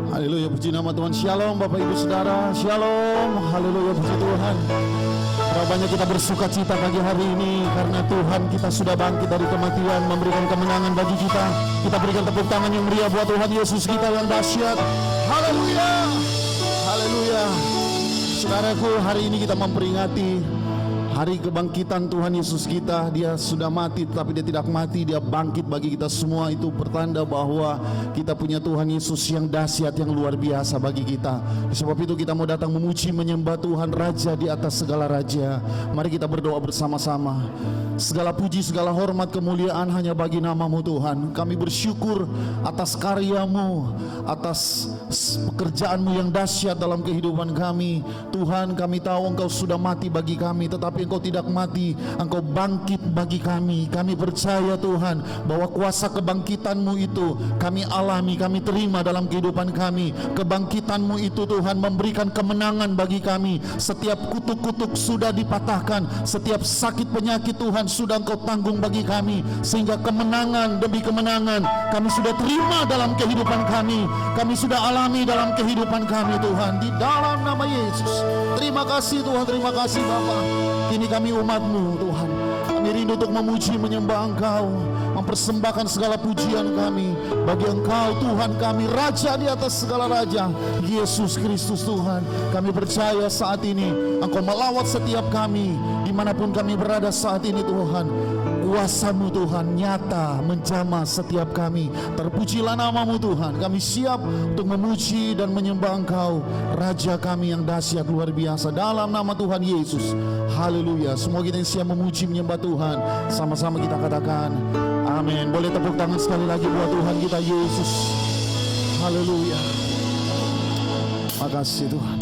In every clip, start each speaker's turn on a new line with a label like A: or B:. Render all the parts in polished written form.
A: Haleluya, puji nama Tuhan. Shalom Bapak Ibu Saudara. Shalom. Haleluya, puji Tuhan. Berapa kita bersuka cita pagi hari ini karena Tuhan kita sudah bangkit dari kematian, memberikan kemenangan bagi kita. Kita berikan tepuk tangan yang meriah buat Tuhan Yesus kita yang dahsyat. Haleluya. Haleluya. Saudaraku, hari ini kita memperingati hari kebangkitan Tuhan Yesus kita. Dia sudah mati tetapi dia tidak mati, dia bangkit bagi kita semua. Itu pertanda bahwa kita punya Tuhan Yesus yang dahsyat, yang luar biasa bagi kita. Sebab itu kita mau datang memuji menyembah Tuhan, Raja di atas segala raja. Mari kita berdoa bersama-sama. Segala puji, segala hormat, kemuliaan hanya bagi nama-Mu Tuhan. Kami bersyukur atas karya-Mu, atas pekerjaan-Mu yang dahsyat dalam kehidupan kami. Tuhan, kami tahu Engkau sudah mati bagi kami, tetapi Engkau tidak mati, Engkau bangkit bagi kami. Kami percaya Tuhan bahwa kuasa kebangkitan-Mu itu kami alami, kami terima dalam kehidupan kami. Kebangkitan-Mu itu Tuhan memberikan kemenangan bagi kami. Setiap kutuk-kutuk sudah dipatahkan, setiap sakit penyakit Tuhan sudah Engkau tanggung bagi kami, sehingga kemenangan demi kemenangan kami sudah terima dalam kehidupan kami. Kami sudah alami dalam kehidupan kami Tuhan, di dalam nama Yesus. Terima kasih Tuhan, terima kasih Bapa. Kini kami umat-Mu Tuhan, kami rindu untuk memuji menyembah Engkau, mempersembahkan segala pujian kami bagi Engkau Tuhan kami, Raja di atas segala raja, Yesus Kristus Tuhan. Kami percaya saat ini Engkau melawat setiap kami dimanapun kami berada saat ini Tuhan. Kuasa-Mu Tuhan nyata menjamah setiap kami. Terpujilah nama-Mu Tuhan. Kami siap untuk memuji dan menyembah Engkau, Raja kami yang dahsyat luar biasa, dalam nama Tuhan Yesus. Haleluya. Semua kita yang siap memuji menyembah Tuhan, sama-sama kita katakan amin. Boleh tepuk tangan sekali lagi buat Tuhan kita Yesus. Haleluya. Makasih Tuhan.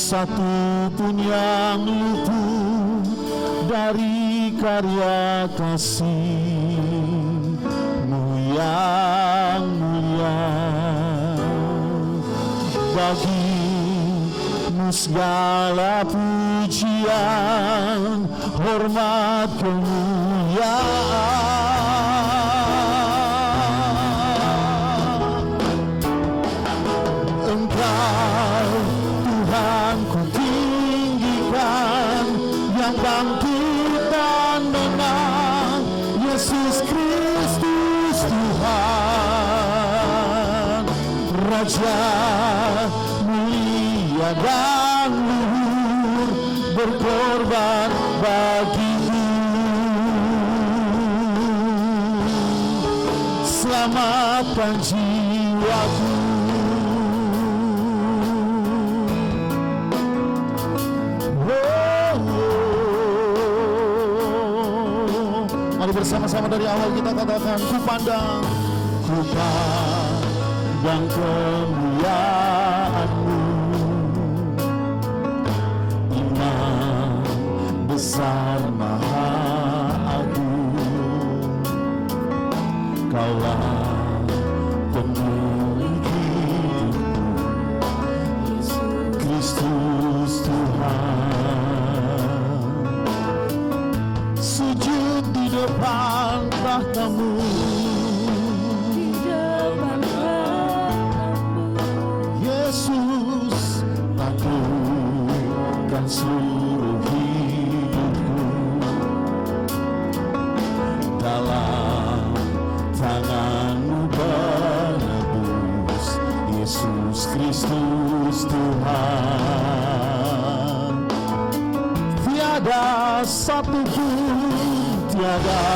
B: Satu pun yang luput dari karya kasih-Mu yang mulia. Bagi-Mu segala pujian, hormat, kemuliaan. Bangkit dan menang, Yesus Kristus Tuhan, Raja mulia dan luhur, berkorban bagi-Mu. Selamatkan jiwaku.
A: Bersama-sama dari awal kita katakan, ku pandang kemuliaan-Mu, Imam besar maha agung. Kaulah pemilik hidupku, Yesus Yesus Kristus Tuhan. Tiada satupun, tiada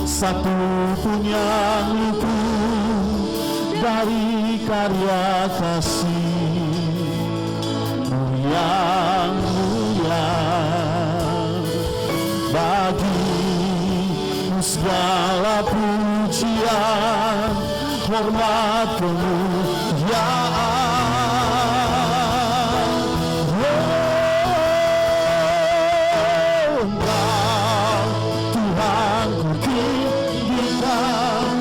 A: satupun yang luput dari karya kasih-Mu yang mulia. Bagi-Mu segala pujian, hormat, kemuliaan. Engkau Tuhan ku tinggikan,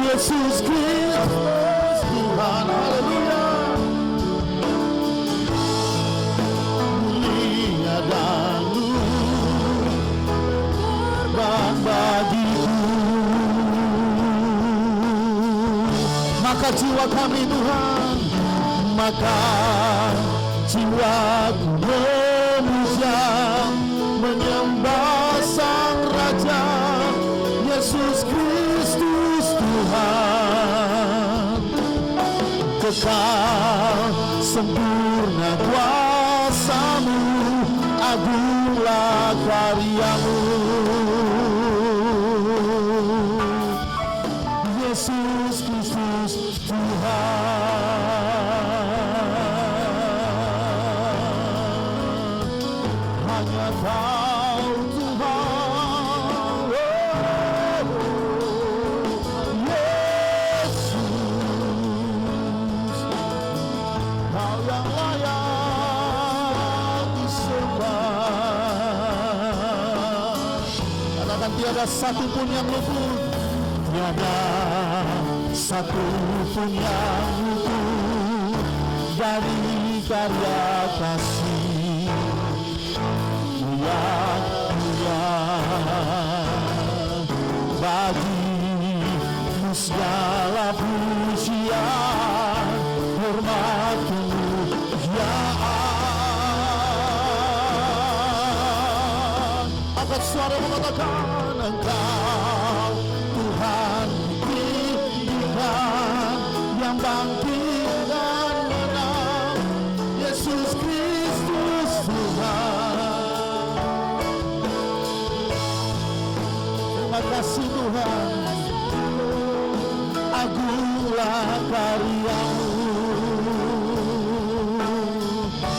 A: Yesus Kristus Tuhan. Haleluya. Mulia dan luhur korban bagiku. Maka jiwa kami Tuhan, maka jiwaku memuja, menyembah Sang Raja, Yesus Kristus Tuhan. Kekal sempurna kuasa-Mu, agunglah karya-Mu. Yesus Kristus Tuhan. Hanya Kau Tuhan, Yesus, Kau yang layak disembah. Katakan tiada satupun yang luput, tiada satupun yang luput dari karya kasih-Mu yang mulia. Bagi-Mu segala pujian, hormat, kemuliaan. Angkat suara mengatakan, Engkau Tuhan tinggikan, yang bangkit dan menang, Yesus Kristus Tuhan. Terima kasih Tuhan, agunglah karya-Mu.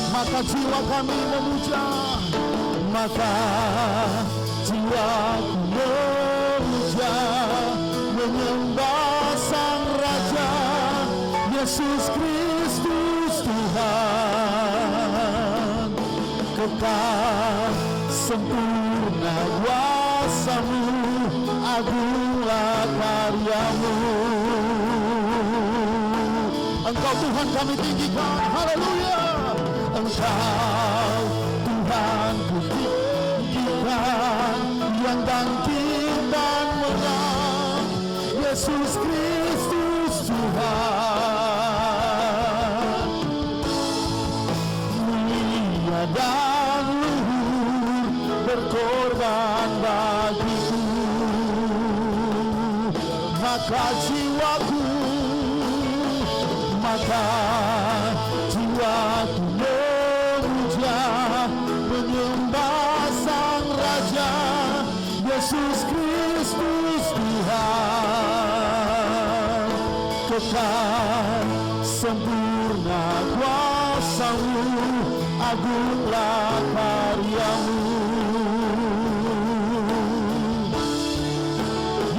A: Maka jiwa kami memuja, maka jiwaku memuja, menyembah Sang Raja, Yesus Kristus Tuhan. Kekal sempurna kuasa-Mu, agunglah karya-Mu. Engkau Tuhan kami tinggikan, haleluya. Engkau Tuhan ku tinggikan, yang bangkit dan menang, Yesus Kristus Tuhan. Mulia dan luhur berkorban bagiku, maka jiwaku, maka jiwaku memuja, menyembah Sang Raja, Yesus Kristus Tuhan. Kekal sempurna kuasa-Mu, agunglah karya-Mu.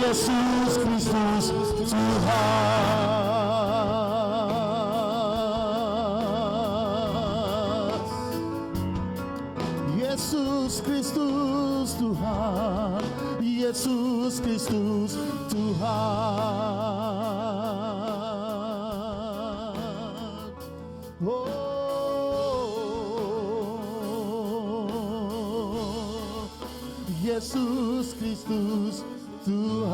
A: Yesus Kristus Tuhan. Yesus Kristus Tuhan, Yesus Kristus Tuhan. Oh, Yesus Kristus Tuhan.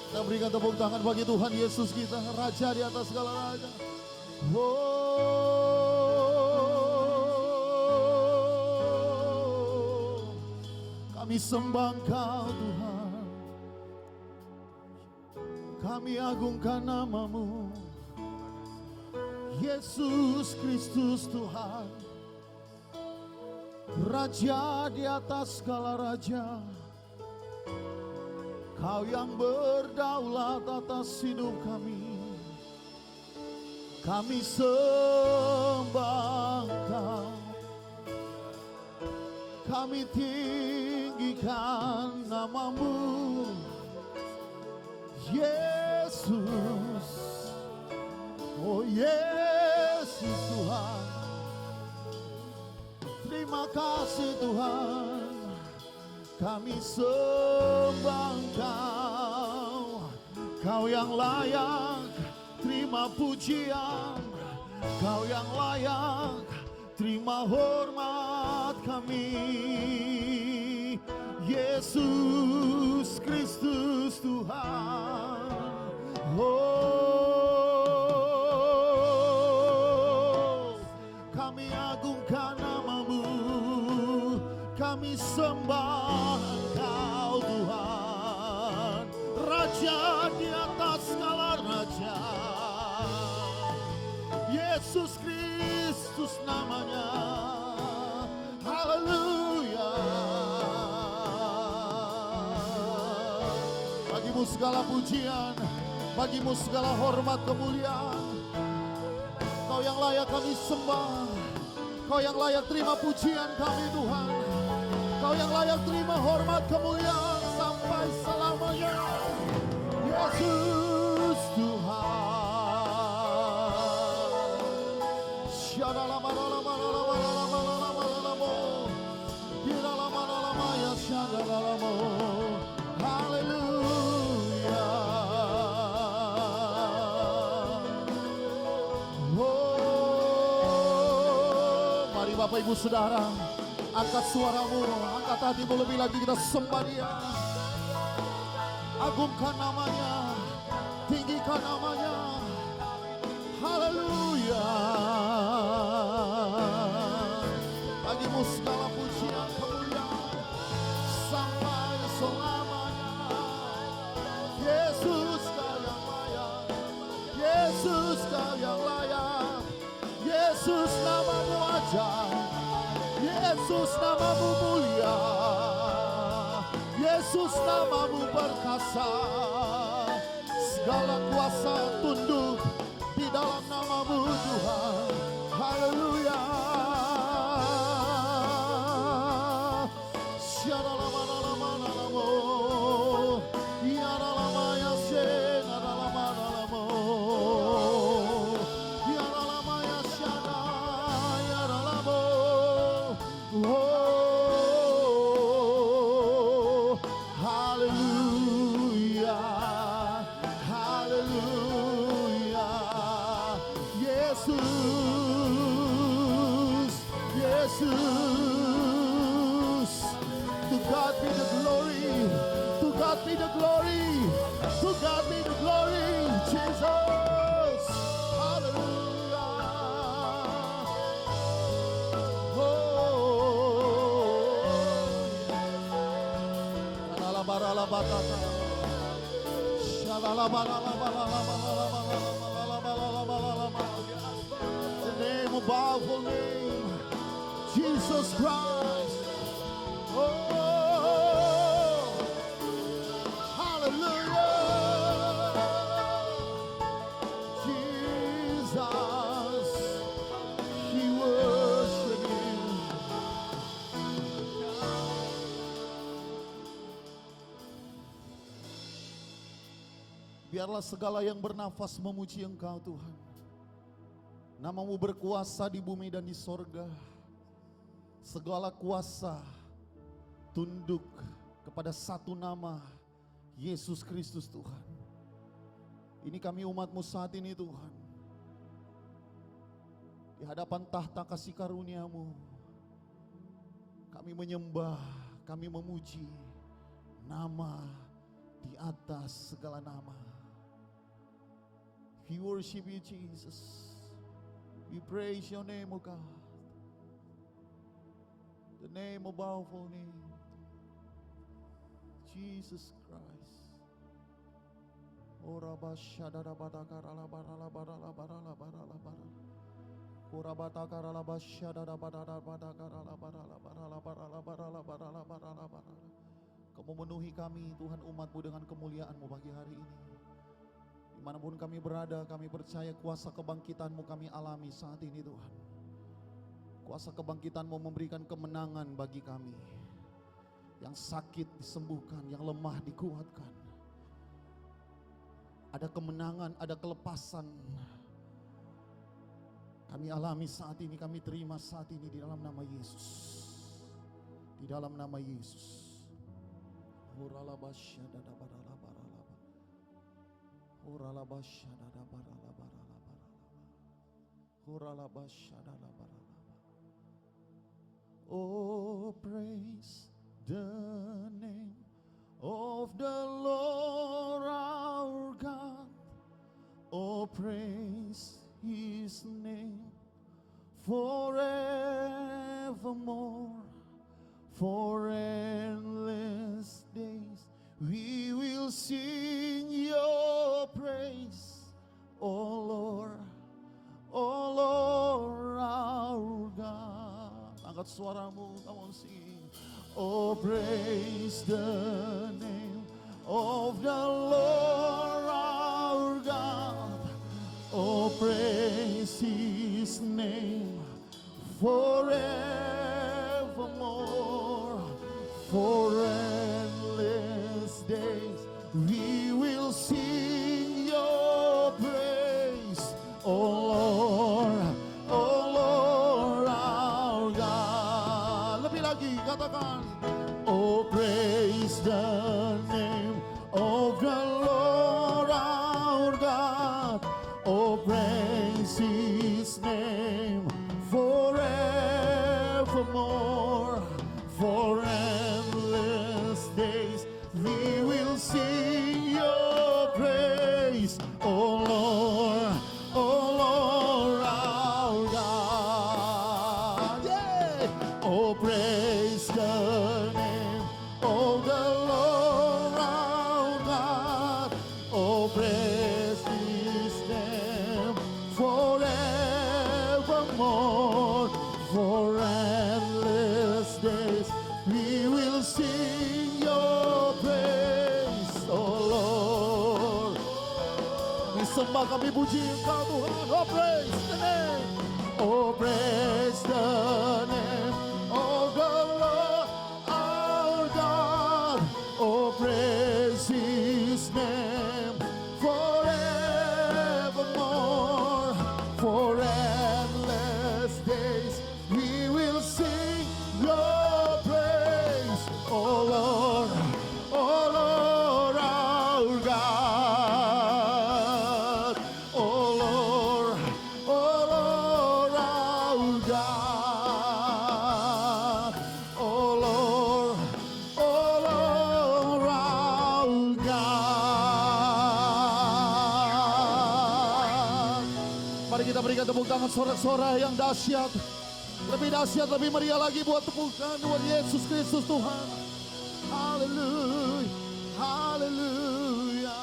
A: Kita berikan tepuk tangan bagi Tuhan Yesus kita, Raja di atas segala raja. Kami Kami sembah Engkau Tuhan, kami agungkan nama-Mu, Yesus Kristus Tuhan, Raja di atas segala raja. Kau yang berdaulat atas hidup kami. Kami sembah Engkau, kami tinggikan nama-Mu, Yesus. Oh Yesus Tuhan, terima kasih Tuhan. Kami sembah Engkau, Kau yang layak terima pujian, Kau yang layak terima hormat kami, Yesus Kristus Tuhan. Oh, kami agungkan nama-Mu, kami sembah Engkau Tuhan, Raja di atas segala raja, Yesus Kristus namanya. Haleluya. Bagimu segala pujian, bagimu segala hormat kemuliaan. Kau yang layak kami sembah, Kau yang layak terima pujian kami Tuhan, Kau yang layak terima hormat kemuliaan sampai selamanya, Yesus Tuhan. Haleluya. Oh, mari Bapak Ibu Saudara, angkat suaramu, angkat hatimu, lebih lagi kita sembah Dia. Agungkan namanya, tinggikan namanya. Haleluya. Bagimu segala pujian kemuliaan sampai selamanya. Yesus Kau yang layak, Yesus Kau yang layak, Yesus nama-Mu ajaib, Yesus nama-Mu mulia, Yesus nama-Mu perkasa. Segala kuasa tunduk di dalam nama-Mu Tuhan. Haleluya. Syadalamanalamanalamo, Yadalamayase, Nadalamanalamo, Yadalamayashana, Yadalamo. Oh, haleluya, haleluya. Yesus, Yesus. To God be the glory, to God be the glory, to God be the glory, Jesus. Hallelujah. The name above all name, Jesus Christ. Oh, hallelujah. Jesus, we worship you. Biarlah segala yang bernafas memuji Engkau Tuhan. Nama-Mu berkuasa di bumi dan di sorga. Segala kuasa tunduk kepada satu nama, Yesus Kristus Tuhan. Ini kami umat-Mu saat ini Tuhan, di hadapan tahta kasih karunia-Mu, kami menyembah, kami memuji nama di atas segala nama. We worship you Jesus. We praise your name, O God. The name above all name. Jesus Christ. Ora bashada badaka rala barala barala barala barala barala. Ora bataka rala bashada badada badaka rala barala barala barala barala barala barala barala. Kamu memenuhi kami Tuhan umat-Mu dengan kemuliaan-Mu pagi hari ini. Dimanapun kami berada, kami percaya kuasa kebangkitan-Mu kami alami saat ini Tuhan. Kuasa kebangkitan-Mu memberikan kemenangan bagi kami. Yang sakit disembuhkan, yang lemah dikuatkan. Ada kemenangan, ada kelepasan. Kami alami saat ini, kami terima saat ini di dalam nama Yesus. Di dalam nama Yesus. Oh, praise the name of the Lord our God. Oh, praise His name forevermore. For endless days we will sing your praise, oh Lord our God. Angkat suaramu, come on sing. Oh, praise the name of the Lord our God. Oh, praise His name forevermore. For endless days we will sing your praise, oh Lord our God. Lebih lagi katakan, oh praise the name of the Lord our God. Oh praise His name forevermore. For endless days we will sing your praise, oh Lord our God. Yeah. Oh, praise the name of the Lord our God. Oh, praise His name forevermore. For endless days we will sing your praise, oh Lord. Kami sembah, kami puji Engkau Tuhan. Oh, praise the name. Oh, praise the name of the Lord our God. Oh, praise His name forevermore. For endless days we will sing your praise, oh Lord our God. Oh Lord our God. Oh Lord our God. Mari kita berikan tepuk tangan sorak-sorai yang dahsyat. Lebih dahsyat, lebih meriah lagi buat tepukan buat Yesus Kristus Tuhan. Haleluya, haleluya.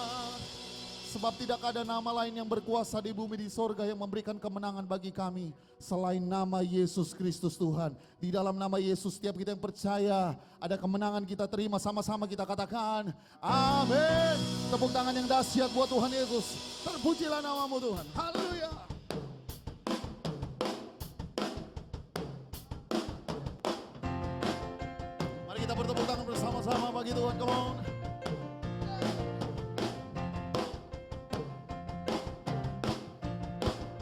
A: Sebab tidak ada nama lain yang berkuasa di bumi di sorga yang memberikan kemenangan bagi kami selain nama Yesus Kristus Tuhan. Di dalam nama Yesus setiap kita yang percaya ada kemenangan kita terima, sama-sama kita katakan amin. Tepuk tangan yang dahsyat buat Tuhan Yesus. Terpujilah namamu Tuhan. Haleluya. Kita bertepuk tangan bersama-sama bagi Tuhan, come on.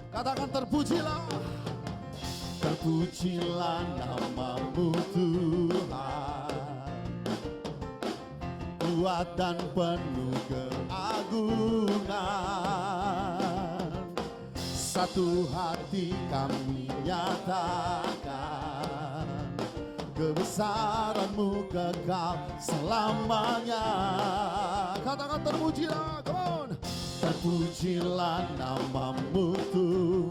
A: Katakan terpujilah. Terpujilah namamu Tuhan, kuat dan penuh keagungan. Satu hati kami nyatakan kebesaran-Mu kekal selamanya. Katakan terpujilah, come on. Terpujilah namamu Tuhan,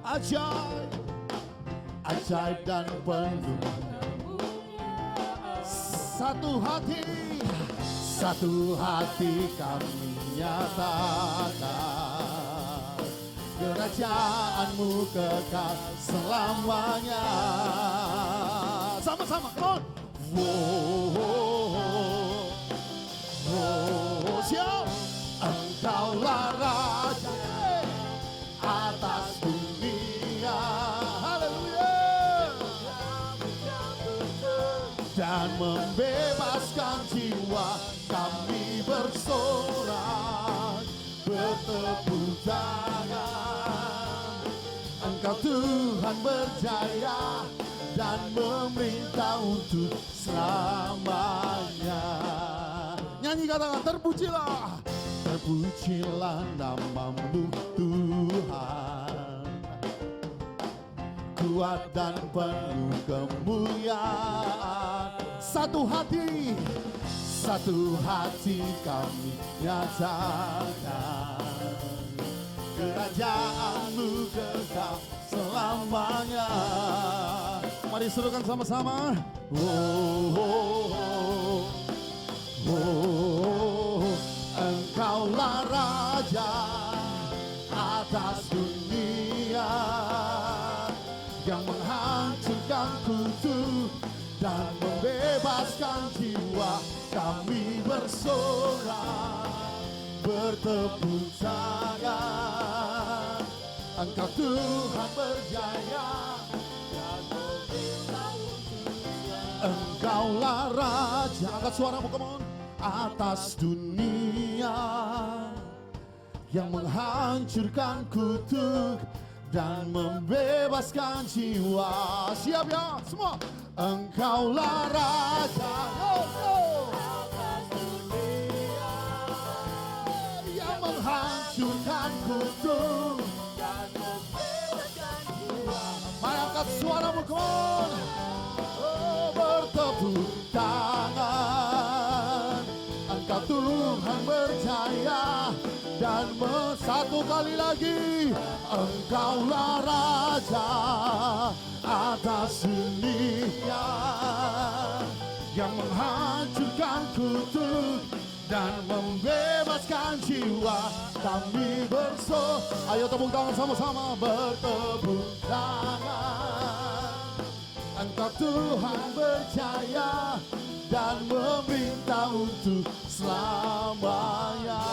A: ajaib, ajaib dan penuh. satu hati kami nyatakan kerajaanmu kekal selamanya. Sama-sama, come on. Siap. Engkaulah Raja atas dunia, haleluya, dan membebaskan jiwa. Kami bersorak, bertepuk tangan. Engkau Tuhan berjaya dan memerintah untuk selamanya. Nyanyi, katakan, terpujilah, terpujilah namamu Tuhan, kuat dan penuh kemuliaan. Satu hati kami nyatakan kerajaanmu kekal selamanya. Mari serukan sama-sama. Engkaulah Raja atas dunia, yang menghancurkan kutuk dan membebaskan jiwa. Kami bersorak, bertepuk tangan. Engkau Tuhan berjaya dan memerintah untuk selamanya. Engkaulah Raja, angkat suaramu, come on, atas dunia, yang menghancurkan kutuk dan membebaskan jiwa. Siap ya semua. Engkaulah Raja atas dunia, yang menghancurkan kutuk dan membebaskan jiwa. Mari angkat suaramu, come on. Bertepuk tangan. Engkau Tuhan berjaya dan satu kali lagi. Engkaulah Raja atas dunia, yang menghancurkan kutuk dan membebaskan jiwa. Kami ayo tepuk tangan sama-sama, bertepuk tangan. Engkau Tuhan berjaya dan memerintah untuk selamanya.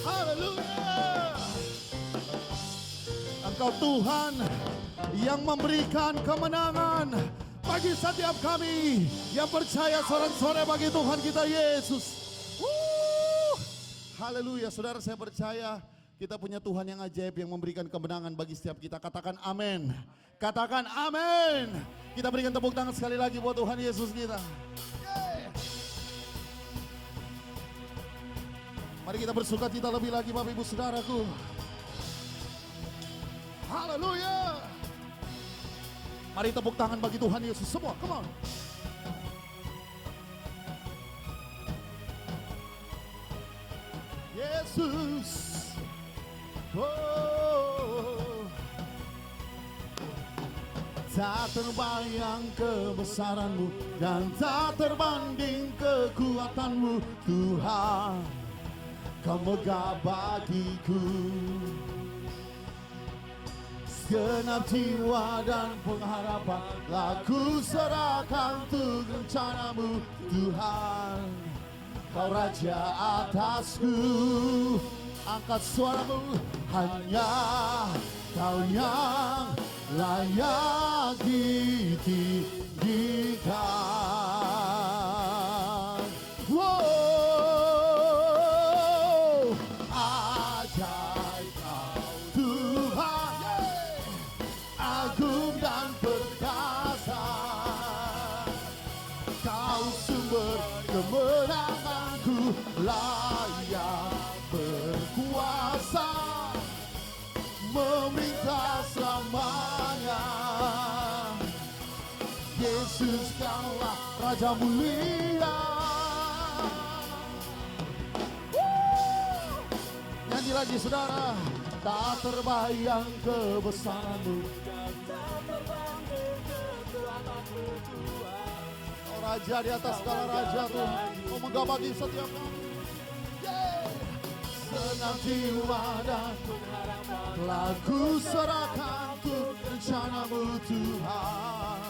A: Haleluya. Engkau Tuhan yang memberikan kemenangan bagi setiap kami yang percaya. Sorak-sorai bagi Tuhan kita Yesus. Haleluya. Saudara, saya percaya kita punya Tuhan yang ajaib yang memberikan kemenangan bagi setiap kita. Katakan amin. Katakan amin. Kita berikan tepuk tangan sekali lagi buat Tuhan Yesus kita. Mari kita bersuka cita lebih lagi Bapak Ibu Saudaraku. Haleluya. Mari tepuk tangan bagi Tuhan Yesus semua. Come on. Yesus. Oh, tak terbayang kebesaranmu dan tak terbanding kekuatanmu Tuhan. Kau megah bagiku, segenap jiwa dan pengharapan laku serahkan untuk rencanamu Tuhan. Kau Raja atasku. Angkat suaramu, hanya Kau yang layak ditinggikan. Wow, ajaib Kau Tuhan, agung dan perkasa. Kau sumber kemenanganku, layak berkuasa, memerintah selamanya. Yesus, Kaulah Raja mulia. Nyanyi lagi saudara. Tak terbayang kebesaranmu, tak terbayang Kau raja di atas segala raja Tuhan. Kau menggapati setiap kami. Senang jiwa dan telah ku serahkan untuk rencanamu Tuhan.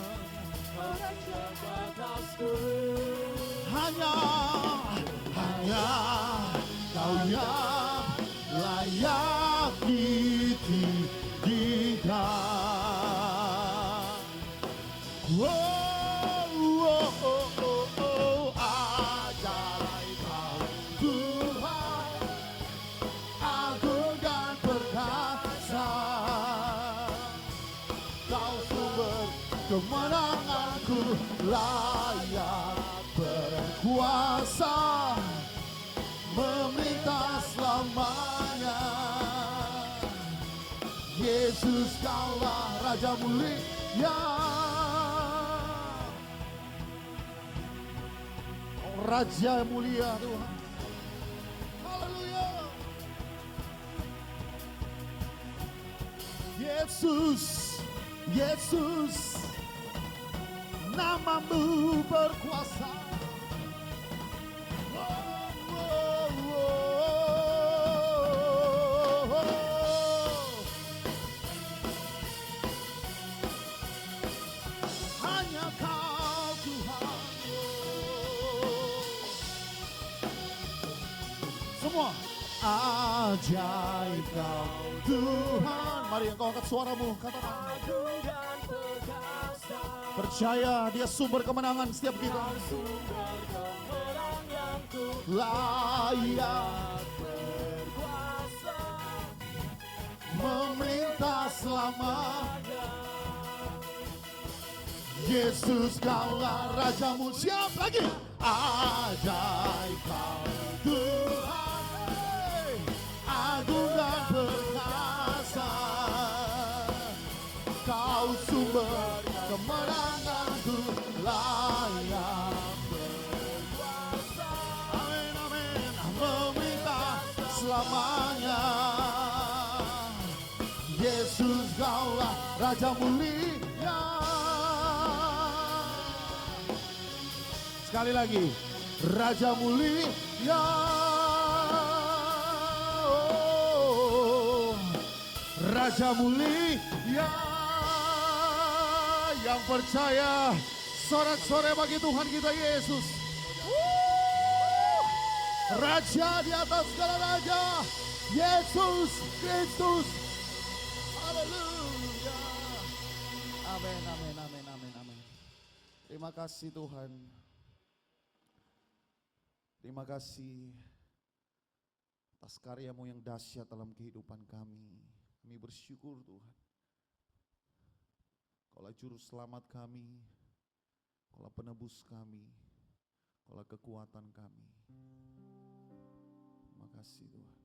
A: Hanya Kau yang layak ditinggikan. Ajaib Kau Tuhan, agung dan perkasa. Kau sumber kemenanganku, layak berkuasa, memerintah selamanya. Yesus Kaulah Raja mulia, oh, Raja mulia Tuhan. Haleluya. Yesus, Yesus, namamu berkuasa. Hanya Kau Tuhan. Semua ajaib Kau Tuhan. Mari engkau angkat suaramu, katakan. Percaya Dia sumber kemenangan setiap kita. Layak berkuasa, memerintah selamanya. Yesus Kaulah Rajamu. Siap lagi. Ajaib Kau Tuhan, agung dan perkasa. Kau sumber kemenanganku, layak berkuasa. Amin, amin. Memerintah selamanya. Yesus Kaulah Raja mulia. Sekali lagi, Raja mulia. Oh, Raja mulia. Yang percaya, sorak-sorai bagi Tuhan kita Yesus. Raja di atas segala raja, Yesus Kristus. Haleluya. Amin, amin, amin, amin, amin. Terima kasih Tuhan. Terima kasih atas karya-Mu yang dahsyat dalam kehidupan kami. Kami bersyukur Tuhan. Kaulah juru selamat kami, Kaulah penebus kami, Kaulah kekuatan kami. Terima kasih Tuhan.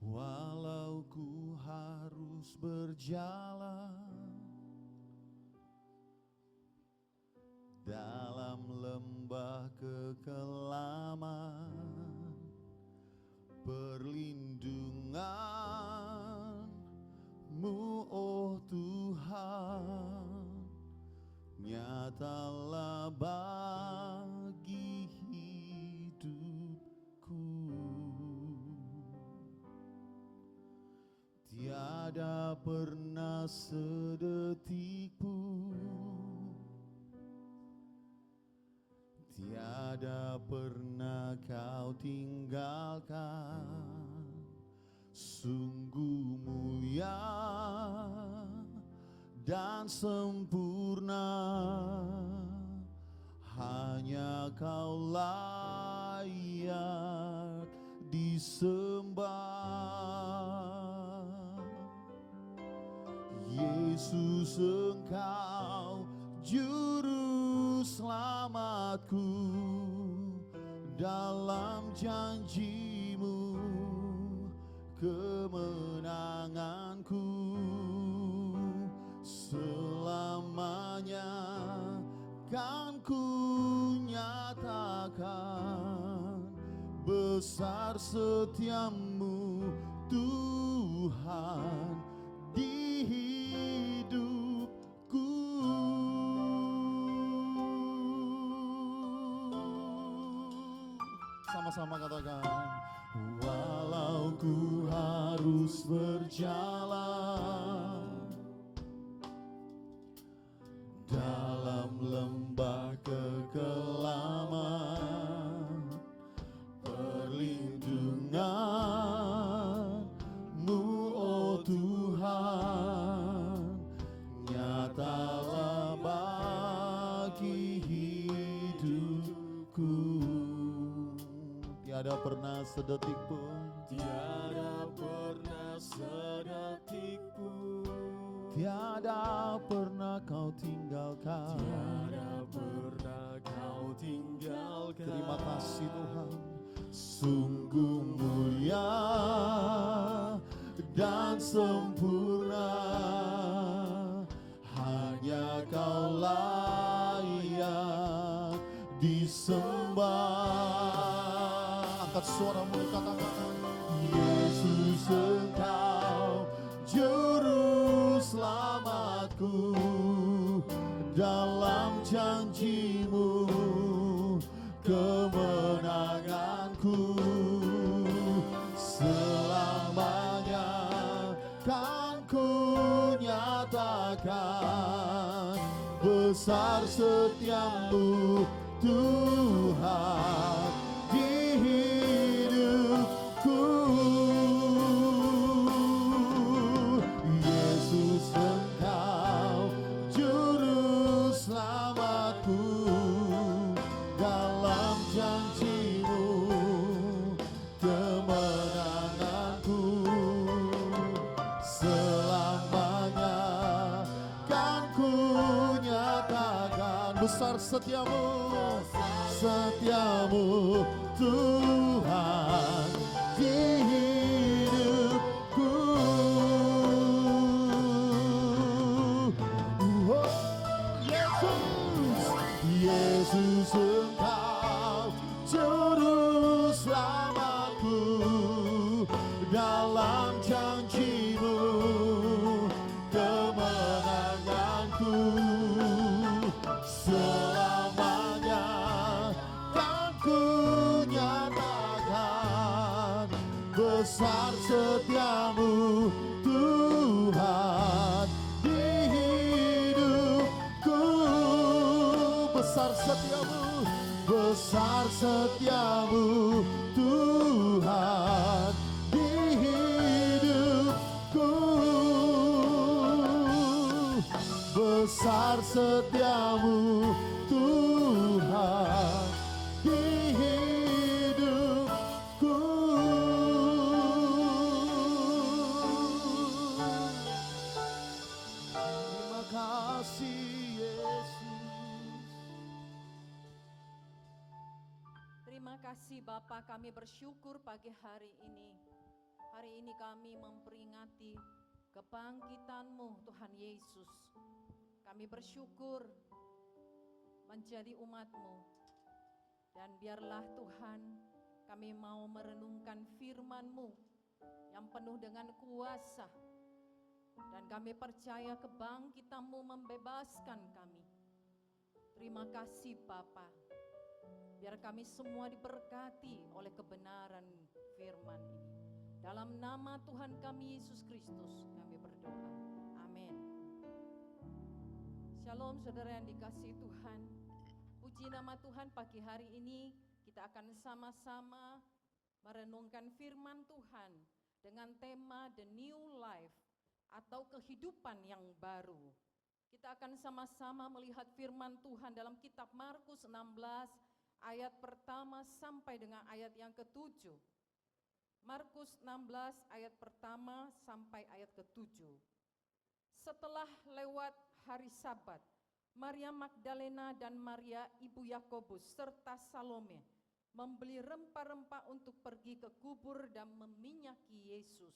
A: Walau ku harus berjalan dalam lembah kekelaman, perlindungan-Mu oh Tuhan nyatalah bagi hidupku. Tiada pernah sedetik pun, tiada pernah Kau tinggalkan. Sungguh mulia dan sempurna, hanya Kau layak disembah. Yesus Engkau juru selamatku, dalam janji-Mu kemenanganku selamanya kan ku nyatakan besar setiamu Tuhan di hidupku. Sama-sama katakan, walau ku harus berjalan dalam lembah kekelaman, perlindungan-Mu oh Tuhan nyatalah bagi hidupku. Tiada pernah sedetik pun,
B: tiada pernah sedetik pun,
A: tiada pernah Kau tinggalkan,
B: tiada pernah Kau tinggalkan.
A: Terima kasih Tuhan, sungguh mulia dan sempurna, hanya Kau layak disembah. Angkat suaramu, katakan, Yesus Engkau juru selamatku, dalam janji-Mu kemenanganku selamanya kan ku nyatakan besar setiamu Tuhan di hidupku. Yesus Engkau juru selamatku, dalam janji-Mu kemenanganku selamanya kan ku nyatakan besar setiamu, setiamu Tuhan di hidupku. Oh, Yesus Engkau juru selamatku, dalam janji-Mu kemenanganku selamanya kan ku nyatakan besar setiamu Tuhan di hidupku. Besar setiamu, besar setiamu Tuhan di hidupku. Besar setiamu Tuhan di hidupku. Terima kasih Yesus.
C: Terima kasih Bapa, kami bersyukur pagi hari ini. Hari ini kami memperingati kebangkitan-Mu Tuhan Yesus. Kami bersyukur menjadi umat-Mu. Dan biarlah Tuhan kami mau merenungkan firman-Mu yang penuh dengan kuasa. Dan kami percaya kebangkitan-Mu membebaskan kami. Terima kasih Bapa. Biar kami semua diberkati oleh kebenaran firman ini. Dalam nama Tuhan kami Yesus Kristus kami berdoa. Amin. Shalom saudara yang dikasihi Tuhan. Puji nama Tuhan, pagi hari ini kita akan sama-sama merenungkan firman Tuhan dengan tema The New Life atau kehidupan yang baru. Kita akan sama-sama melihat firman Tuhan dalam kitab Markus 16 ayat pertama sampai dengan ayat yang ke-7. Markus 16 ayat pertama sampai ayat ke-7. Setelah lewat hari Sabat, Maria Magdalena dan Maria ibu Yakobus serta Salome membeli rempah-rempah untuk pergi ke kubur dan meminyaki Yesus.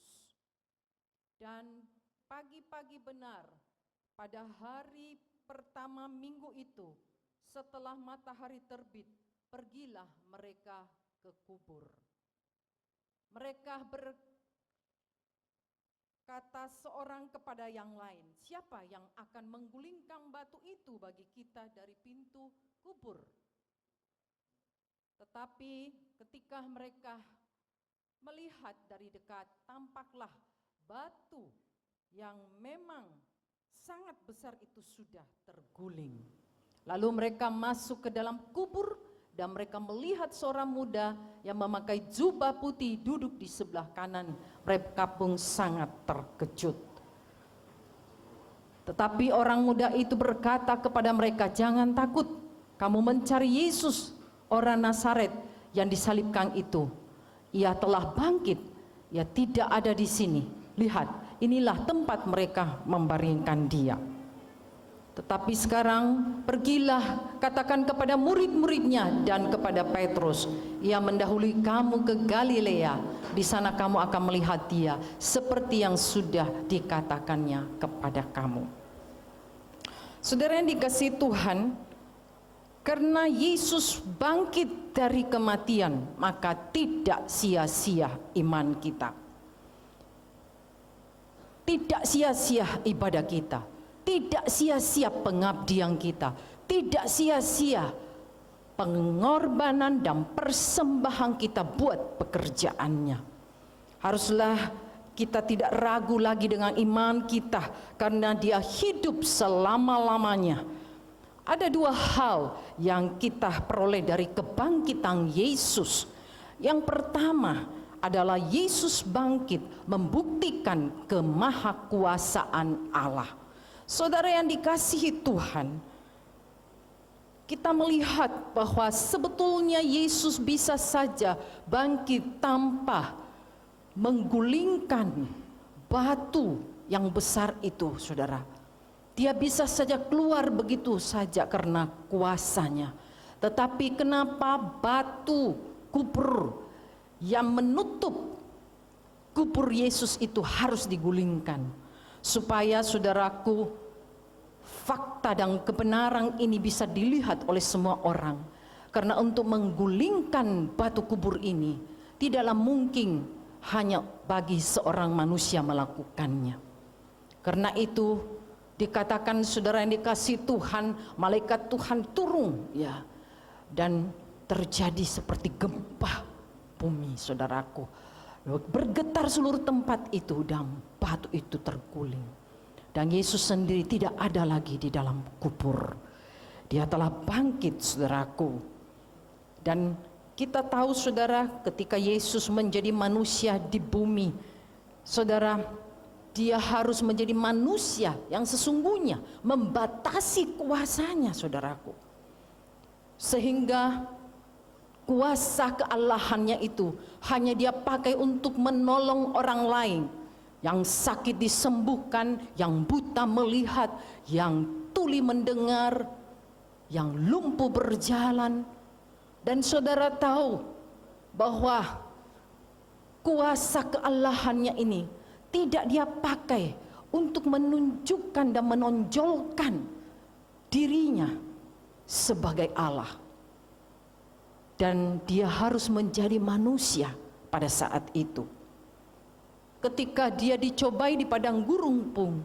C: Dan pagi-pagi benar, pada hari pertama minggu itu, setelah matahari terbit, pergilah mereka ke kubur. Mereka berkata seorang kepada yang lain, siapa yang akan menggulingkan batu itu bagi kita dari pintu kubur? Tetapi ketika mereka melihat dari dekat, tampaklah batu yang memang sangat besar itu sudah terguling. Lalu mereka masuk ke dalam kubur dan mereka melihat seorang muda yang memakai jubah putih duduk di sebelah kanan. Mereka pun sangat terkejut. Tetapi orang muda itu berkata kepada mereka, jangan takut, kamu mencari Yesus, orang Nazaret yang disalibkan itu. Ia telah bangkit, ia tidak ada di sini. Lihat, inilah tempat mereka membaringkan dia. Tetapi sekarang pergilah, katakan kepada murid-muridnya dan kepada Petrus, ia mendahului kamu ke Galilea, di sana kamu akan melihat dia seperti yang sudah dikatakannya kepada kamu. Saudara yang dikasihi Tuhan, karena Yesus bangkit dari kematian, maka tidak sia-sia iman kita. Tidak sia-sia ibadah kita, tidak sia-sia pengabdian kita, tidak sia-sia pengorbanan dan persembahan kita buat pekerjaannya. Haruslah kita tidak ragu lagi dengan iman kita, karena dia hidup selama-lamanya. Ada dua hal yang kita peroleh dari kebangkitan Yesus. Yang pertama adalah Yesus bangkit membuktikan kemahakuasaan Allah. Saudara yang dikasihi Tuhan, kita melihat bahwa sebetulnya Yesus bisa saja bangkit tanpa menggulingkan batu yang besar itu, saudara. Dia bisa saja keluar begitu saja karena kuasanya. Tetapi kenapa batu kubur yang menutup kubur Yesus itu harus digulingkan? Supaya saudaraku, fakta dan kebenaran ini bisa dilihat oleh semua orang. Karena untuk menggulingkan batu kubur ini tidaklah mungkin hanya bagi seorang manusia melakukannya. Karena itu dikatakan, saudara yang dikasihi Tuhan, malaikat Tuhan turun ya, dan terjadi seperti gempa bumi, saudaraku. Bergetar seluruh tempat itu dan batu itu terguling. Dan Yesus sendiri tidak ada lagi di dalam kubur. Dia telah bangkit, saudaraku. Dan kita tahu, saudara, ketika Yesus menjadi manusia di bumi, saudara, dia harus menjadi manusia yang sesungguhnya membatasi kuasanya, saudaraku. Sehingga kuasa kealahannya itu hanya dia pakai untuk menolong orang lain. Yang sakit disembuhkan, yang buta melihat, yang tuli mendengar, yang lumpuh berjalan. Dan saudara tahu bahwa kuasa kealahannya ini tidak dia pakai untuk menunjukkan dan menonjolkan dirinya sebagai Allah. Dan dia harus menjadi manusia pada saat itu. Ketika dia dicobai di padang gurun pun,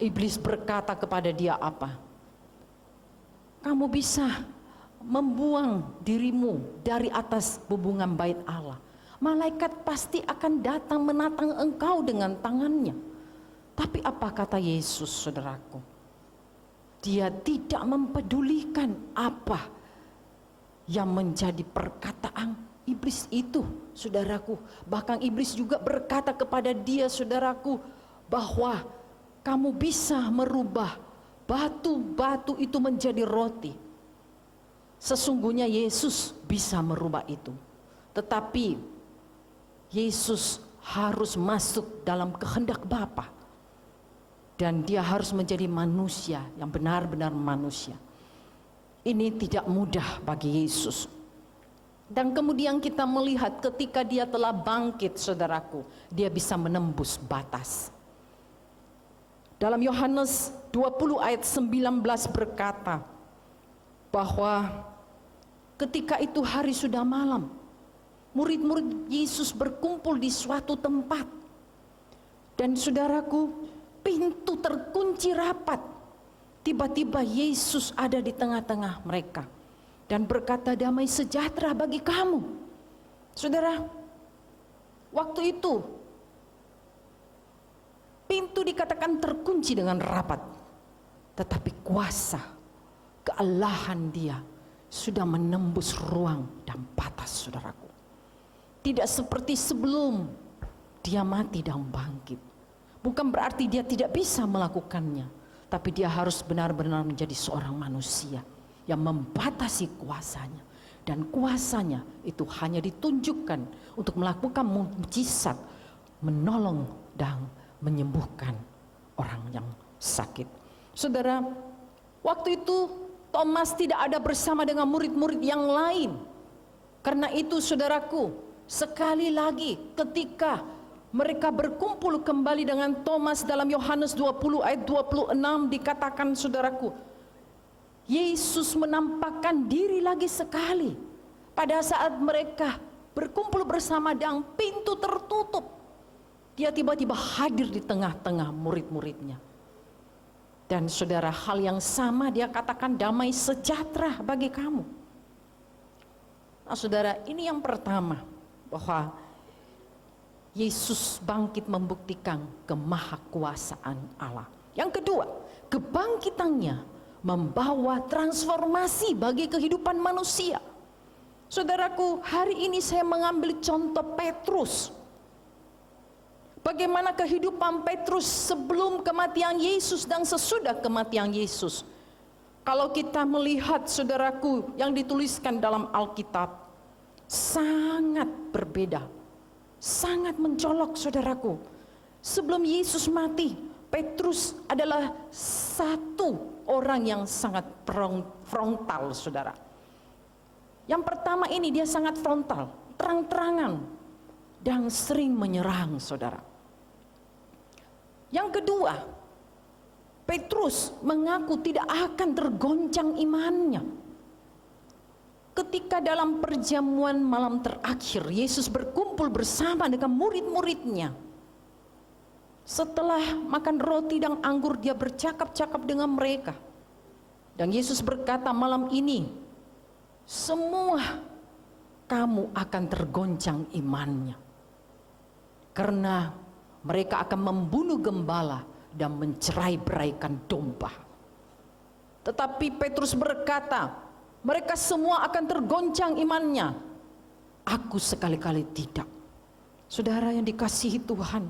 C: iblis berkata kepada dia apa? Kamu bisa membuang dirimu dari atas bubungan bait Allah. Malaikat pasti akan datang menatang engkau dengan tangannya. Tapi apa kata Yesus, saudaraku? Dia tidak mempedulikan apa yang menjadi perkataan iblis itu, saudaraku. Bahkan iblis juga berkata kepada dia, saudaraku, bahwa kamu bisa merubah batu-batu itu menjadi roti. Sesungguhnya Yesus bisa merubah itu. Tetapi Yesus harus masuk dalam kehendak Bapa. Dan dia harus menjadi manusia yang benar-benar manusia. Ini tidak mudah bagi Yesus. Dan kemudian kita melihat ketika dia telah bangkit, saudaraku, dia bisa menembus batas. Dalam Yohanes 20 ayat 19 berkata bahwa ketika itu hari sudah malam, murid-murid Yesus berkumpul di suatu tempat. Dan saudaraku, pintu terkunci rapat. Tiba-tiba Yesus ada di tengah-tengah mereka dan berkata, damai sejahtera bagi kamu. Saudara, waktu itu pintu dikatakan terkunci dengan rapat, tetapi kuasa kealahan dia sudah menembus ruang dan batas, saudaraku. Tidak seperti sebelum dia mati dan bangkit. Bukan berarti dia tidak bisa melakukannya, tapi dia harus benar-benar menjadi seorang manusia yang membatasi kuasanya. Dan kuasanya itu hanya ditunjukkan untuk melakukan mukjizat, menolong dan menyembuhkan orang yang sakit. Saudara, waktu itu Thomas tidak ada bersama dengan murid-murid yang lain. Karena itu saudaraku, sekali lagi ketika mereka berkumpul kembali dengan Thomas dalam Yohanes 20 ayat 26 dikatakan, saudaraku, Yesus menampakkan diri lagi sekali pada saat mereka berkumpul bersama dan pintu tertutup. Dia tiba-tiba hadir di tengah-tengah murid-muridnya. Dan saudara, hal yang sama dia katakan, damai sejahtera bagi kamu. Nah saudara, ini yang pertama, bahwa Yesus bangkit membuktikan kemahakuasaan Allah. Yang kedua, kebangkitannya membawa transformasi bagi kehidupan manusia. Saudaraku, hari ini saya mengambil contoh Petrus. Bagaimana kehidupan Petrus sebelum kematian Yesus dan sesudah kematian Yesus. Kalau kita melihat, saudaraku, yang dituliskan dalam Alkitab, sangat berbeda. Sangat mencolok, saudaraku. Sebelum Yesus mati, Petrus adalah satu orang yang sangat frontal, saudara. Yang pertama ini dia sangat frontal, terang-terangan, dan sering menyerang, saudara. Yang kedua, Petrus mengaku tidak akan tergoncang imannya. Ketika dalam perjamuan malam terakhir, Yesus berkumpul bersama dengan murid-muridnya. Setelah makan roti dan anggur, dia bercakap-cakap dengan mereka. Dan Yesus berkata, malam ini semua kamu akan tergoncang imannya. Karena mereka akan membunuh gembala dan mencerai-beraikan domba. Tetapi Petrus berkata, mereka semua akan tergoncang imannya. Aku sekali-kali tidak. Saudara yang dikasihi Tuhan,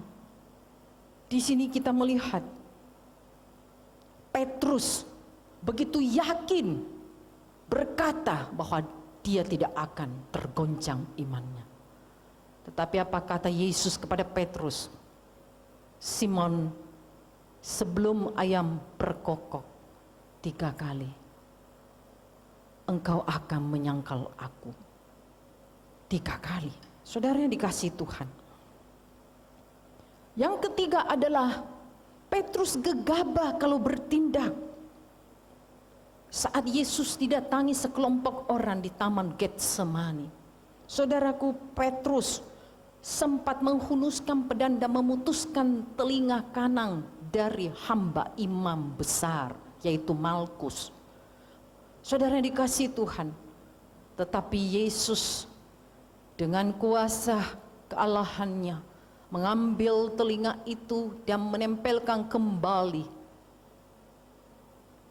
C: di sini kita melihat Petrus begitu yakin berkata bahwa dia tidak akan tergoncang imannya. Tetapi apa kata Yesus kepada Petrus? Simon, sebelum ayam berkokok 3 kali, engkau akan menyangkal aku 3 kali. Saudara yang dikasihi Tuhan. Yang ketiga adalah Petrus gegabah kalau bertindak. Saat Yesus didatangi sekelompok orang di Taman Getsemani, saudaraku, Petrus sempat menghunuskan pedang dan memutuskan telinga kanan dari hamba imam besar, yaitu Malkus. Saudara yang dikasihi Tuhan, tetapi Yesus dengan kuasa kealahannya mengambil telinga itu dan menempelkan kembali,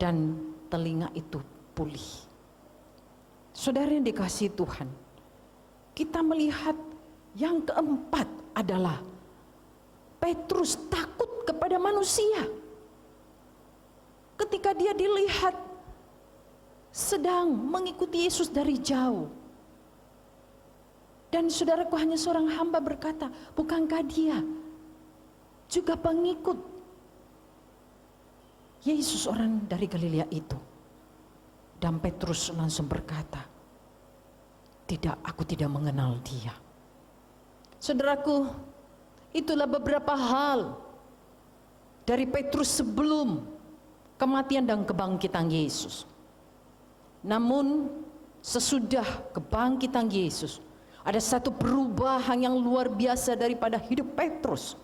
C: dan telinga itu pulih. Saudara yang dikasihi Tuhan, kita melihat yang keempat adalah Petrus takut kepada manusia. Ketika dia dilihat sedang mengikuti Yesus dari jauh. Dan saudaraku, hanya seorang hamba berkata, bukankah dia juga pengikut Yesus orang dari Galilea itu? Dan Petrus langsung berkata, Tidak, aku tidak mengenal dia. Saudaraku, itulah beberapa hal dari Petrus sebelum kematian dan kebangkitan Yesus. Namun sesudah kebangkitan Yesus, ada satu perubahan yang luar biasa daripada hidup Petrus.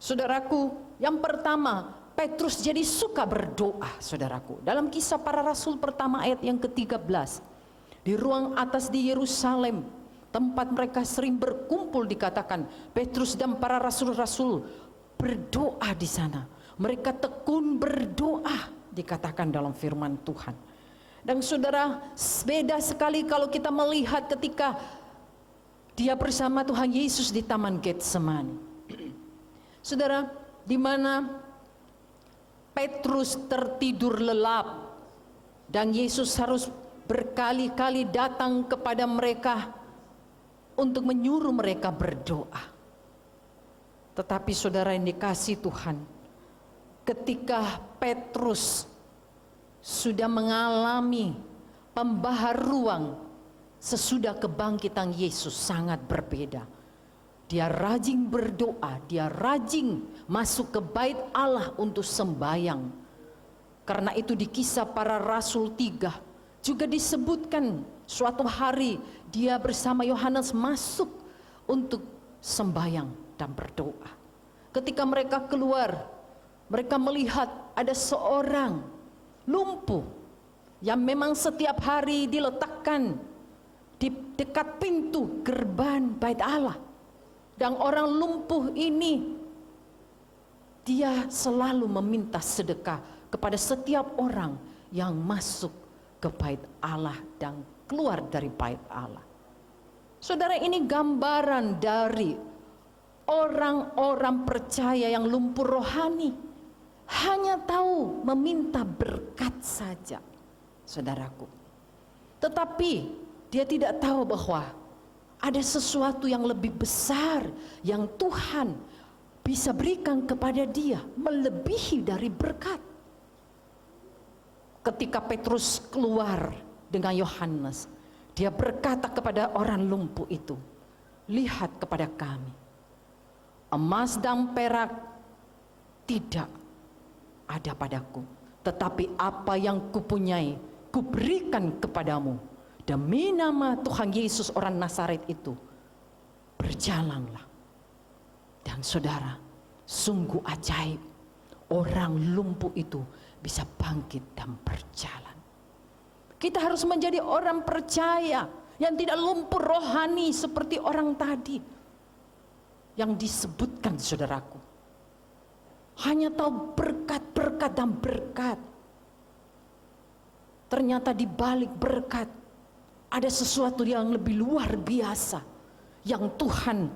C: Saudaraku, yang pertama, Petrus jadi suka berdoa, saudaraku. Dalam Kisah Para Rasul pertama ayat yang ke-13, di ruang atas di Yerusalem, tempat mereka sering berkumpul, dikatakan Petrus dan para rasul-rasul berdoa di sana. Mereka tekun berdoa, dikatakan dalam firman Tuhan. Dan saudara, beda sekali kalau kita melihat ketika dia bersama Tuhan Yesus di Taman Getsemani. Saudara, di mana Petrus tertidur lelap dan Yesus harus berkali-kali datang kepada mereka untuk menyuruh mereka berdoa. Tetapi saudara yang dikasihi Tuhan, ketika Petrus sudah mengalami pembaharuan sesudah kebangkitan Yesus sangat berbeda. Dia rajin berdoa, dia rajin masuk ke bait Allah untuk sembahyang. Karena itu di Kisah Para Rasul 3 juga disebutkan suatu hari dia bersama Yohanes masuk untuk sembahyang dan berdoa. Ketika mereka keluar, mereka melihat ada seorang lumpuh yang memang setiap hari diletakkan di dekat pintu gerbang bait Allah. Dan orang lumpuh ini, dia selalu meminta sedekah kepada setiap orang yang masuk ke bait Allah dan keluar dari bait Allah. Saudara, ini gambaran dari orang-orang percaya yang lumpuh rohani, hanya tahu meminta berkat saja, saudaraku. Tetapi dia tidak tahu bahwa ada sesuatu yang lebih besar yang Tuhan bisa berikan kepada dia, melebihi dari berkat. Ketika Petrus keluar dengan Yohanes, dia berkata kepada orang lumpuh itu, "Lihat kepada kami, emas dan perak tidak ada padaku, tetapi apa yang kupunyai kuberikan kepadamu. Demi nama Tuhan Yesus orang Nazaret itu, berjalanlah." Dan saudara, sungguh ajaib, orang lumpuh itu bisa bangkit dan berjalan. Kita harus menjadi orang percaya yang tidak lumpuh rohani seperti orang tadi yang disebutkan, saudaraku. Hanya tahu berkat, berkat, dan berkat. Ternyata di balik berkat ada sesuatu yang lebih luar biasa yang Tuhan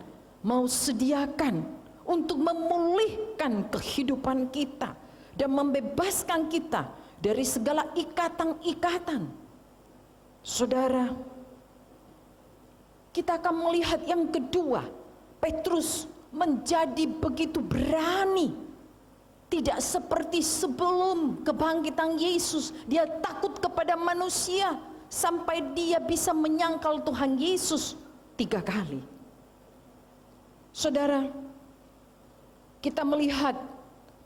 C: mau sediakan untuk memulihkan kehidupan kita dan membebaskan kita dari segala ikatan-ikatan. Saudara, kita akan melihat yang kedua, Petrus menjadi begitu berani. Tidak seperti sebelum kebangkitan Yesus, dia takut kepada manusia sampai dia bisa menyangkal Tuhan Yesus 3 kali. Saudara, kita melihat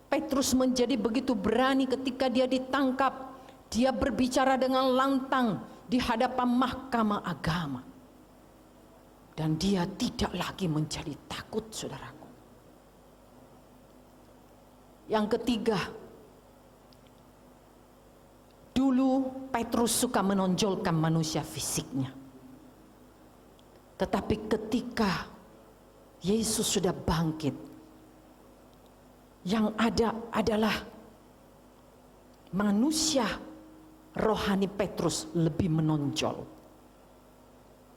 C: Petrus menjadi begitu berani ketika dia ditangkap. Dia berbicara dengan lantang di hadapan mahkamah agama. Dan dia tidak lagi menjadi takut, saudaraku. Yang ketiga, dulu Petrus suka menonjolkan manusia fisiknya. Tetapi ketika Yesus sudah bangkit, yang ada adalah manusia rohani Petrus lebih menonjol.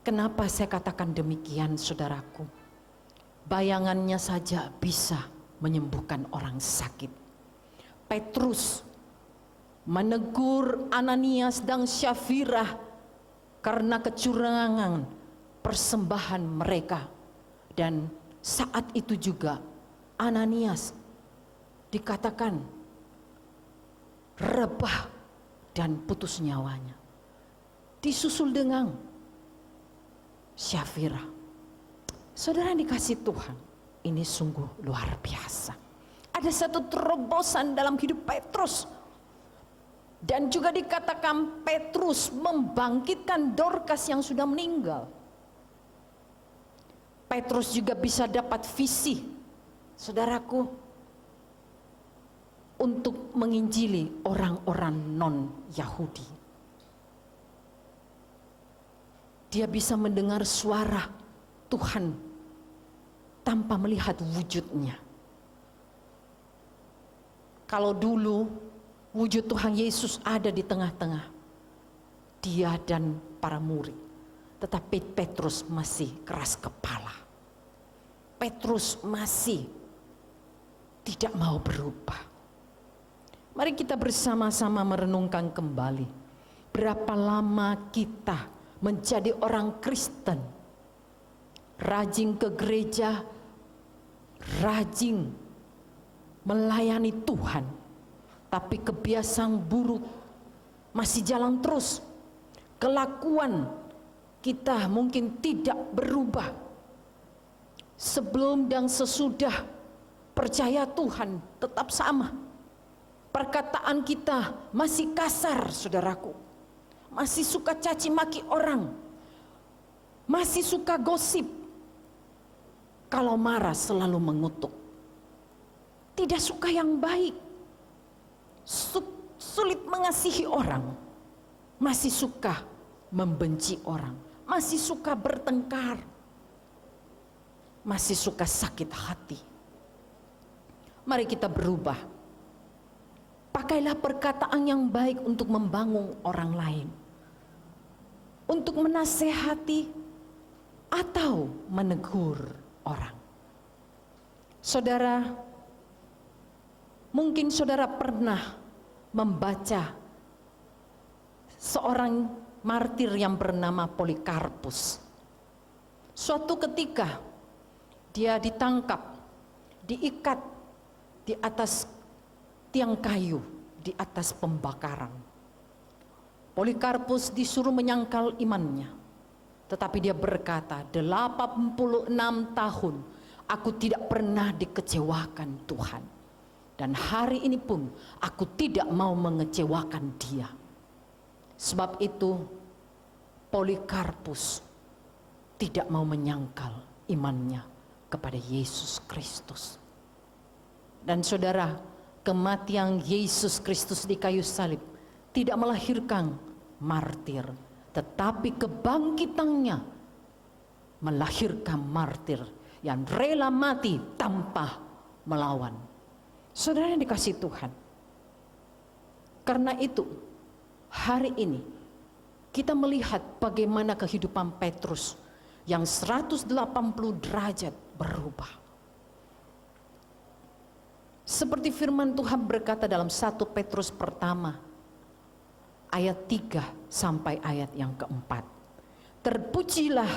C: Kenapa saya katakan demikian, saudaraku? Bayangannya saja bisa menyembuhkan orang sakit. Petrus menegur Ananias dan Syafira karena kecurangan persembahan mereka. Dan saat itu juga Ananias dikatakan rebah dan putus nyawanya. Disusul dengan Syafira. Saudara yang dikasih Tuhan, ini sungguh luar biasa. Ada satu terobosan dalam hidup Petrus. Dan juga dikatakan Petrus membangkitkan Dorcas yang sudah meninggal. Petrus juga bisa dapat visi, saudaraku, untuk menginjili orang-orang non-Yahudi. Dia bisa mendengar suara Tuhan tanpa melihat wujudnya. Kalau dulu wujud Tuhan Yesus ada di tengah-tengah dia dan para murid, tetapi Petrus masih keras kepala. Petrus masih tidak mau berubah. Mari kita bersama-sama merenungkan kembali. Berapa lama kita menjadi orang Kristen, rajin ke gereja, rajin melayani Tuhan, tapi kebiasaan buruk masih jalan terus. Kelakuan kita mungkin tidak berubah. Sebelum dan sesudah percaya Tuhan tetap sama. Perkataan kita masih kasar, saudaraku. Masih suka caci maki orang. Masih suka gosip. Kalau marah selalu mengutuk. Tidak suka yang baik. Sulit mengasihi orang. Masih suka membenci orang. Masih suka bertengkar. Masih suka sakit hati. Mari kita berubah. Pakailah perkataan yang baik untuk membangun orang lain. Untuk menasehati atau menegur orang. Saudara, mungkin saudara pernah membaca seorang martir yang bernama Polikarpus. Suatu ketika dia ditangkap, diikat di atas tiang kayu, di atas pembakaran. Polikarpus disuruh menyangkal imannya. Tetapi dia berkata, 86 tahun aku tidak pernah dikecewakan Tuhan. Dan hari ini pun aku tidak mau mengecewakan dia. Sebab itu Polikarpus tidak mau menyangkal imannya kepada Yesus Kristus. Dan saudara, kematian Yesus Kristus di kayu salib tidak melahirkan martir, tetapi kebangkitannya melahirkan martir yang rela mati tanpa melawan. Saudara yang dikasihi Tuhan, karena itu hari ini kita melihat bagaimana kehidupan Petrus yang 180 derajat berubah. Seperti firman Tuhan berkata dalam 1 Petrus pertama ayat 3 sampai ayat yang keempat. Terpujilah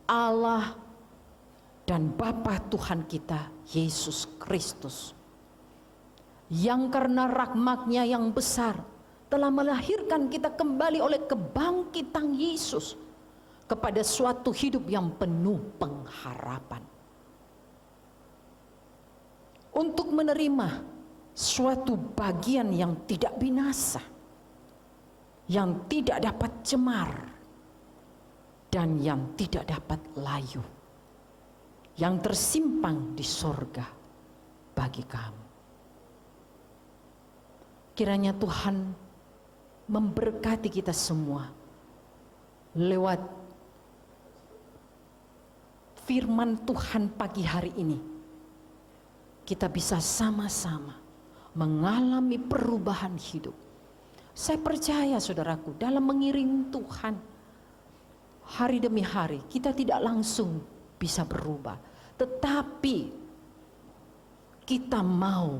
C: Allah dan Bapa Tuhan kita Yesus Kristus, yang karena rahmat-Nya yang besar telah melahirkan kita kembali oleh kebangkitan Yesus kepada suatu hidup yang penuh pengharapan. Untuk menerima suatu bagian yang tidak binasa, yang tidak dapat cemar, dan yang tidak dapat layu, yang tersimpan di sorga bagi kamu. Kiranya Tuhan memberkati kita semua lewat firman Tuhan pagi hari ini. Kita bisa sama-sama mengalami perubahan hidup. Saya percaya saudaraku, dalam mengiring Tuhan, hari demi hari kita tidak langsung bisa berubah. Tetapi kita mau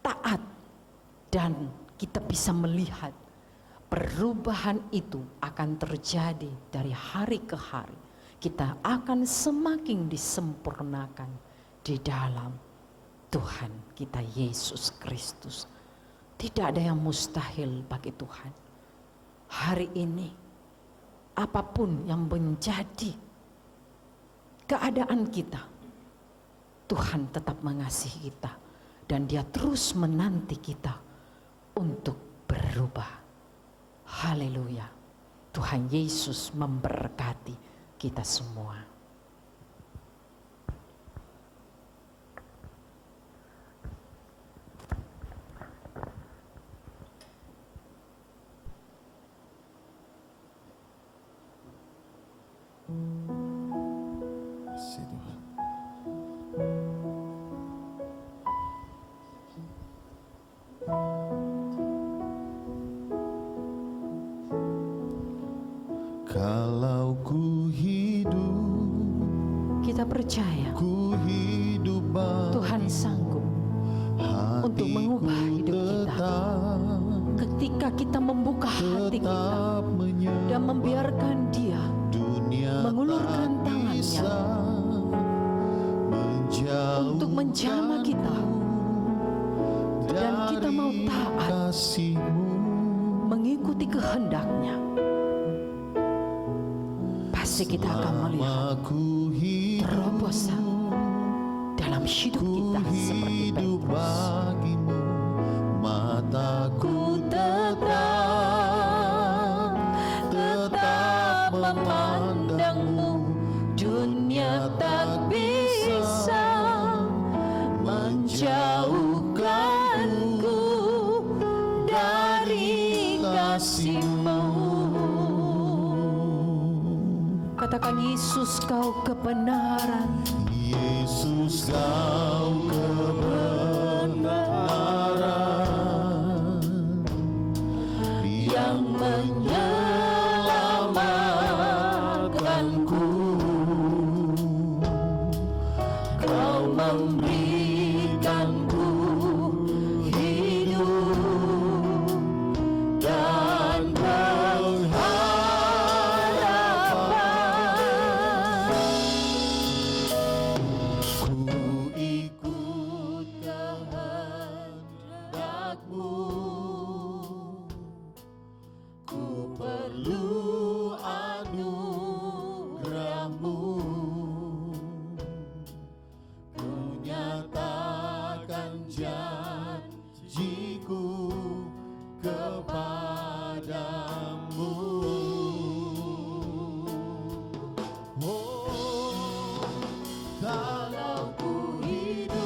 C: taat dan kita bisa melihat perubahan itu akan terjadi dari hari ke hari. Kita akan semakin disempurnakan di dalam Tuhan kita Yesus Kristus. Tidak ada yang mustahil bagi Tuhan. Hari ini apapun yang menjadi keadaan kita, Tuhan tetap mengasihi kita dan Dia terus menanti kita untuk berubah. Haleluya. Tuhan Yesus memberkati kita semua.
A: Kasih Tuhan. Kalau ku hidup,
C: Kita percaya
A: ku hidup
C: Tuhan sanggup untuk mengubah hidup kita. Ketika kita membuka hati kita dan membiarkan Dia mengulurkan tangannya untuk menjamah kita, dan kita mau taat mengikuti kehendak-Nya, pasti kita akan melihat terobosan dalam hidup kita seperti Petrus.
A: Mataku tetap memandangmu, dunia tak bisa menjauhkanku dari kasih-Mu.
C: Katakan, Yesus Kau kebenaran.
A: Yesus Kau kebenaran yang menyelamatkanku. Kau memberikanku hidup dan pengharapan. Ku ikut kehendak-Mu, ku perlu anugerah-Mu. Ku nyatakan janjiku kepadamu. Oh, kalau ku hidup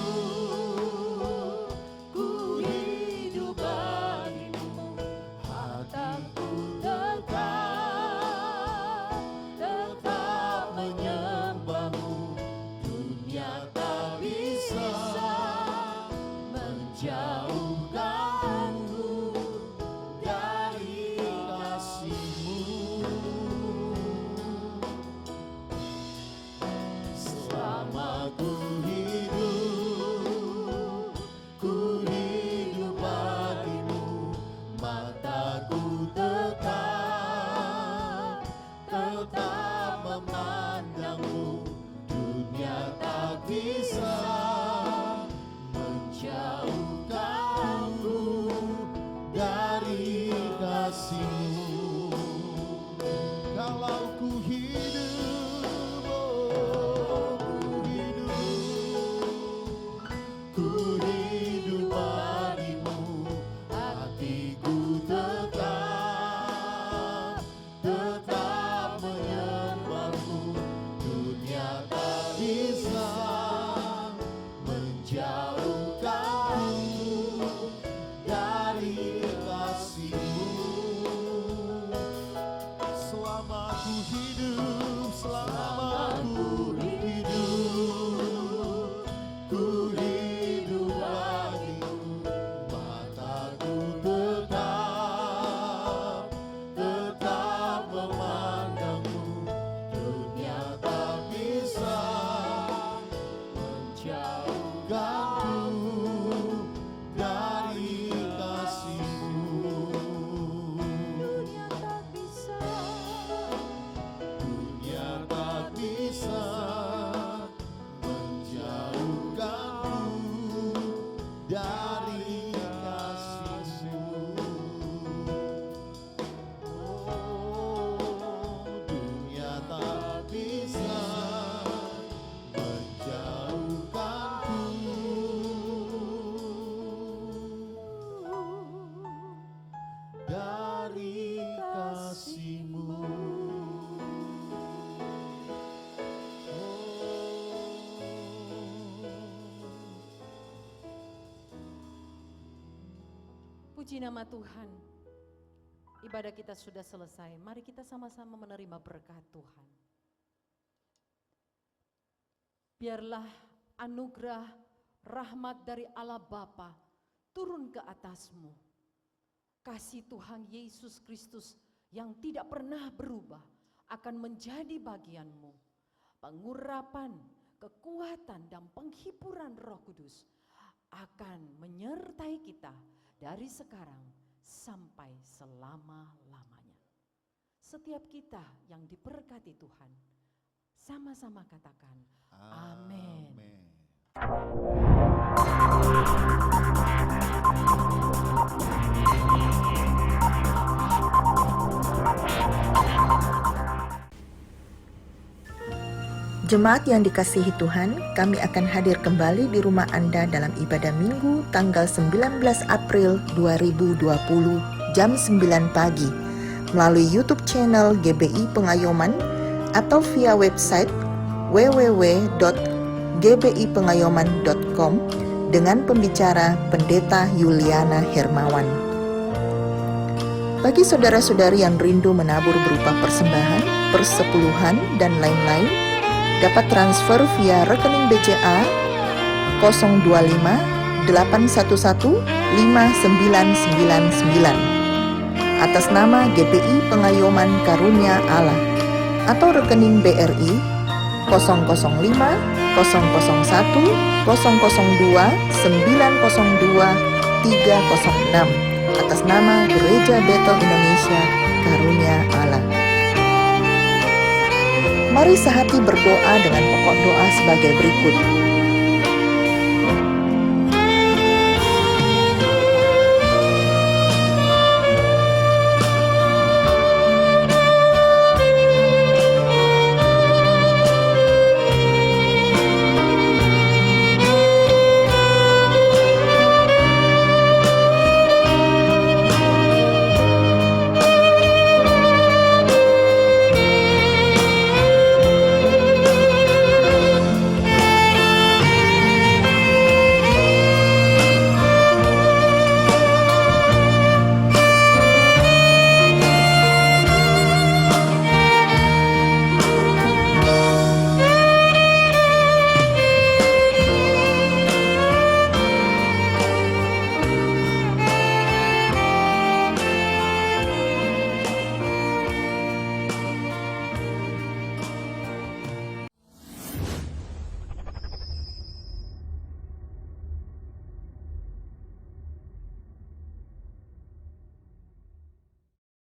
C: Puji nama Tuhan. Ibadah kita sudah selesai. Mari kita sama-sama menerima berkat Tuhan. Biarlah anugerah rahmat dari Allah Bapa turun ke atasmu. Kasih Tuhan Yesus Kristus yang tidak pernah berubah akan menjadi bagianmu. Pengurapan, kekuatan dan penghiburan Roh Kudus akan menyertai kita dari sekarang sampai selama-lamanya. Setiap kita yang diberkati Tuhan, sama-sama katakan amin.
D: Jemaat yang dikasihi Tuhan, kami akan hadir kembali di rumah Anda dalam ibadah Minggu tanggal 19 April 2020 jam 9 pagi melalui YouTube channel GBI Pengayoman atau via website www.gbipengayoman.com dengan pembicara Pendeta Yuliana Hermawan. Bagi saudara-saudari yang rindu menabur berupa persembahan, persepuluhan, dan lain-lain, dapat transfer via rekening BCA 025 811 5999 atas nama GPI Pengayoman Karunia Allah atau rekening BRI 005 001 002 902 306 atas nama Gereja Bethel Indonesia Karunia Allah. Mari sehati berdoa dengan pokok doa sebagai berikut.